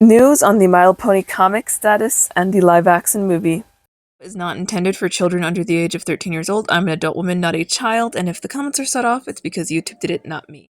News on the My Little Pony comic status and the live-action movie. Is not intended for children under the age of 13 years old. I'm an adult woman, not a child, and if the comments are set off, it's because YouTube did it, not me.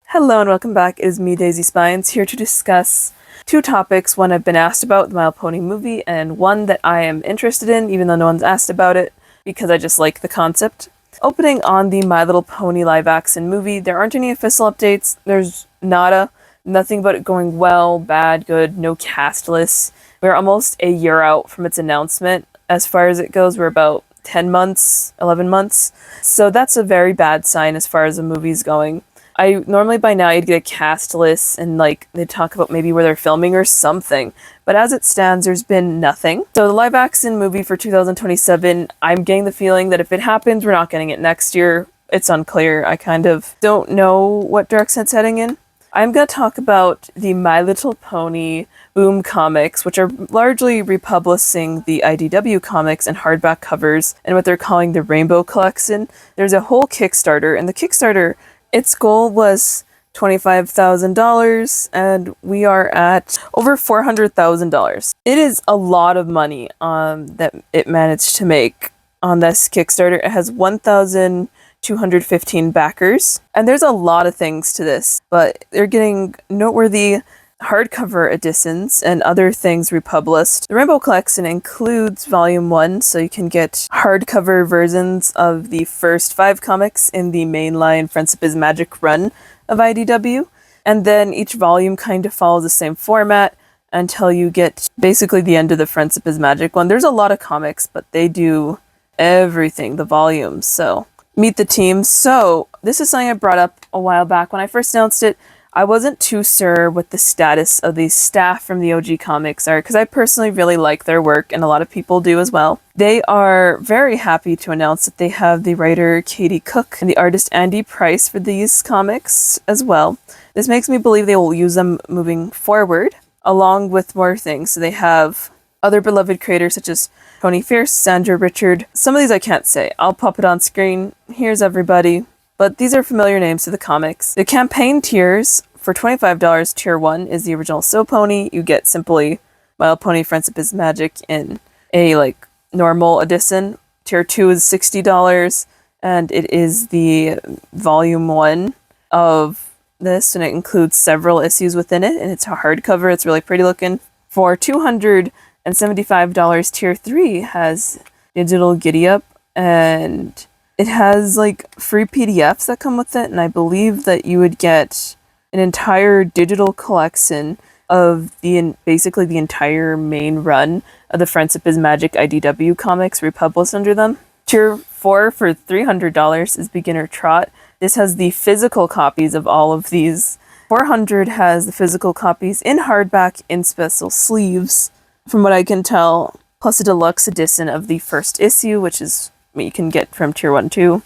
Hello and welcome back. It is me, Daisy Spines, here to discuss two topics. One I've been asked about, the My Little Pony movie, and one that I am interested in, even though no one's asked about it, because I just like the concept. Opening on the My Little Pony live-action movie, there aren't any official updates. There's nada. Nothing but it going well, bad, good, no cast lists. We're almost a year out from its announcement. As far as it goes, we're about 10 months, 11 months. So that's a very bad sign as far as the movie's going. I normally by now you'd get a cast list and they'd talk about maybe where they're filming or something. But as it stands, there's been nothing. So the live action movie for 2027, I'm getting the feeling that if it happens, we're not getting it next year. It's unclear. I kind of don't know what direction it's heading in. I'm going to talk about the My Little Pony Boom comics, which are largely republishing the IDW comics in hardback covers and what they're calling the Rainbow Collection. There's a whole Kickstarter, and the Kickstarter, its goal was $25,000, and we are at over $400,000. It is a lot of money that it managed to make on this Kickstarter. It has 1,215 backers, and there's a lot of things to this, but they're getting noteworthy hardcover editions and other things republished. The Rainbow Collection includes Volume 1, so you can get hardcover versions of the first 5 comics in the mainline Friendship is Magic run of IDW, and then each volume kind of follows the same format until you get basically the end of the Friendship is Magic one. There's a lot of comics, but they do everything, the volumes, so meet the team. So this is something I brought up a while back when I first announced it. I wasn't too sure what the status of the staff from the OG comics are, because I personally really like their work, and a lot of people do as well. They are very happy to announce that they have the writer Katie Cook and the artist Andy Price for these comics as well. This makes me believe they will use them moving forward, along with more things. So they have other beloved creators such as Tony Fierce, Sandra Richard. Some of these I can't say. I'll pop it on screen. Here's everybody. But these are familiar names to the comics. The campaign tiers for $25, tier 1 is the original So Pony. You get simply My Little Pony Friendship is Magic in a normal edition. Tier 2 is $60, and it is the volume 1 of this, and it includes several issues within it, and it's a hardcover. It's really pretty looking. For $275, tier 3 has digital giddy up, and it has free PDFs that come with it, and I believe that you would get an entire digital collection of basically the entire main run of the Friendship is Magic IDW comics republished under them. Tier 4 for $300 is Beginner Trot. This has the physical copies of all of these. $400 has the physical copies in hardback in special sleeves, from what I can tell, plus a deluxe edition of the first issue, which is what you can get from tier 1 too.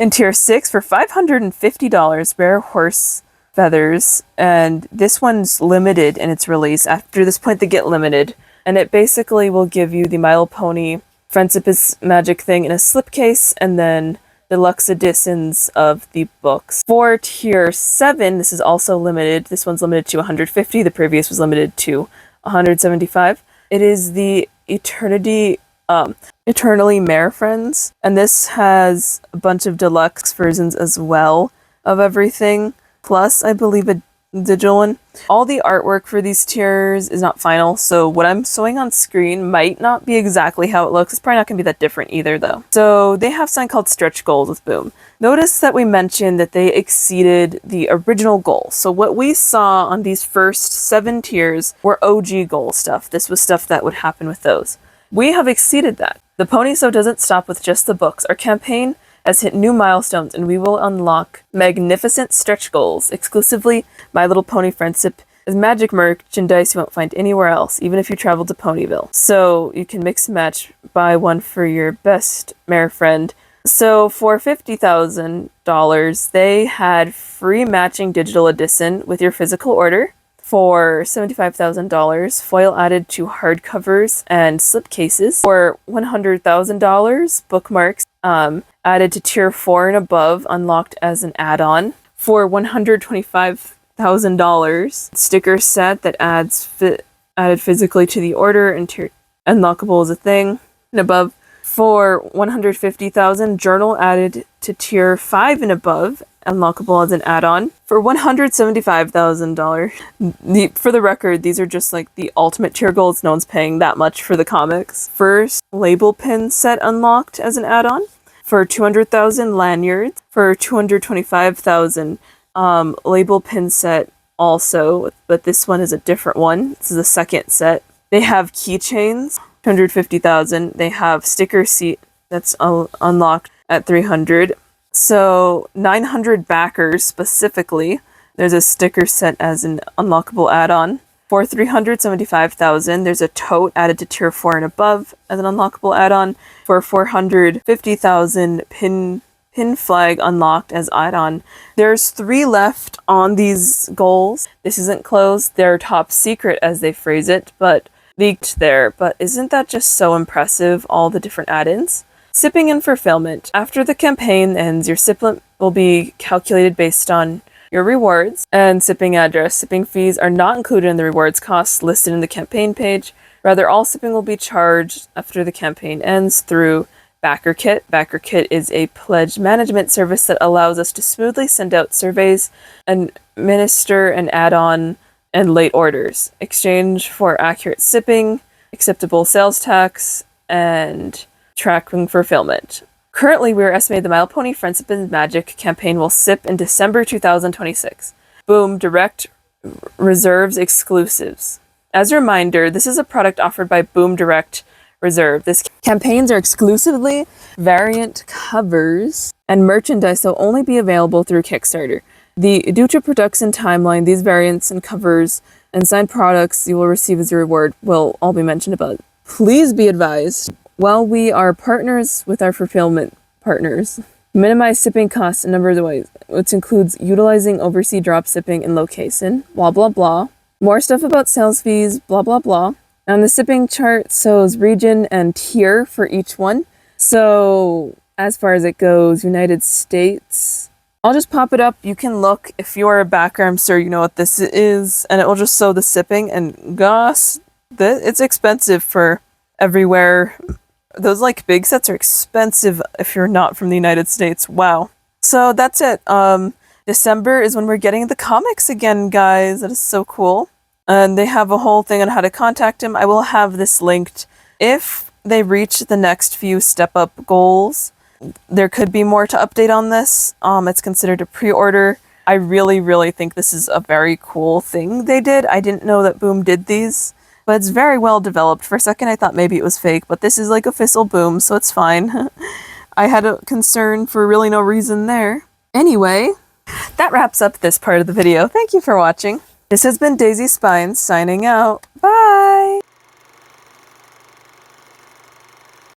In tier 6 for $550, Rare Horse Feathers, and this one's limited in its release. After this point they get limited, and it basically will give you the My Little Pony Friendship is Magic thing in a slipcase, and then deluxe editions of the books. For tier 7, this is also limited. This one's limited to 150. The previous was limited to 175. It is the Eternally Mare Friends, and this has a bunch of deluxe versions as well of everything, plus I believe a digital one. All the artwork for these tiers is not final, so what I'm showing on screen might not be exactly how it looks. It's probably not going to be that different either, though. So they have something called stretch goals with Boom. Notice that we mentioned that they exceeded the original goal. So what we saw on these first 7 tiers were OG goal stuff. This was stuff that would happen with those. We have exceeded that. The Pony Show doesn't stop with just the books. Our campaign has hit new milestones, and we will unlock magnificent stretch goals, exclusively My Little Pony Friendship is Magic merchandise you won't find anywhere else, even if you travel to Ponyville. So you can mix and match, buy one for your best mare friend. So for $50,000, they had free matching digital edition with your physical order. For $75,000, foil added to hardcovers and slipcases. For $100,000, bookmarks added to tier 4 and above, unlocked as an add-on. For $125,000, $100,000. Sticker set that added physically to the order and unlockable as a thing. And above for $150,000, journal added to tier 5 and above, unlockable as an add-on. For $175,000. For the record, these are just like the ultimate tier goals. No one's paying that much for the comics. First, label pin set unlocked as an add-on. For 200,000 lanyards. For 225,000 label pin set also, but this one is a different one. This is the second set. They have keychains, 250,000. They have sticker seat that's unlocked at 300. So 900 backers specifically. There's a sticker set as an unlockable add-on. For 375,000, there's a tote added to tier 4 and above as an unlockable add-on. For 450,000, pin flag unlocked as add-on. There's 3 left on these goals. This isn't closed. They're top secret, as they phrase it, but leaked there. But isn't that just so impressive, all the different add-ins? Sipping and fulfillment. After the campaign ends, your sipping will be calculated based on your rewards and sipping address. Sipping fees are not included in the rewards costs listed in the campaign page. Rather, all sipping will be charged after the campaign ends through Backer Kit. Backer Kit is a pledge management service that allows us to smoothly send out surveys and administer and add-on and late orders, exchange for accurate sipping, acceptable sales tax, and tracking fulfillment. Currently, we are estimating the My Little Pony Friendship and Magic campaign will sip in December 2026. Boom, Direct Reserves exclusives. As a reminder, this is a product offered by Boom Direct Reserve. This campaigns are exclusively variant covers and merchandise that will only be available through Kickstarter. Due to production timeline, these variants and covers and signed products you will receive as a reward will all be mentioned above. Please be advised, while we are partners with our fulfillment partners, minimize shipping costs in a number of ways, which includes utilizing overseas drop shipping and location, blah blah blah. More stuff about sales fees, blah blah blah. And the shipping chart shows region and tier for each one. So as far as it goes, United States, I'll just pop it up. You can look. If you are a backer, I'm sure you know what this is, and it will just show the shipping. And gosh, it's expensive for everywhere. Those like big sets are expensive if you're not from the United States. Wow. So that's it. December is when we're getting the comics again, guys. That is so cool. And they have a whole thing on how to contact him. I will have this linked. If they reach the next few step-up goals, there could be more to update on this. It's considered a pre-order. I really, really think this is a very cool thing they did. I didn't know that Boom did these, but it's very well developed. For a second, I thought maybe it was fake, but this is like official Boom, so it's fine. I had a concern for really no reason there. Anyway, that wraps up this part of the video. Thank you for watching. This has been Daisy Spines signing out. Bye!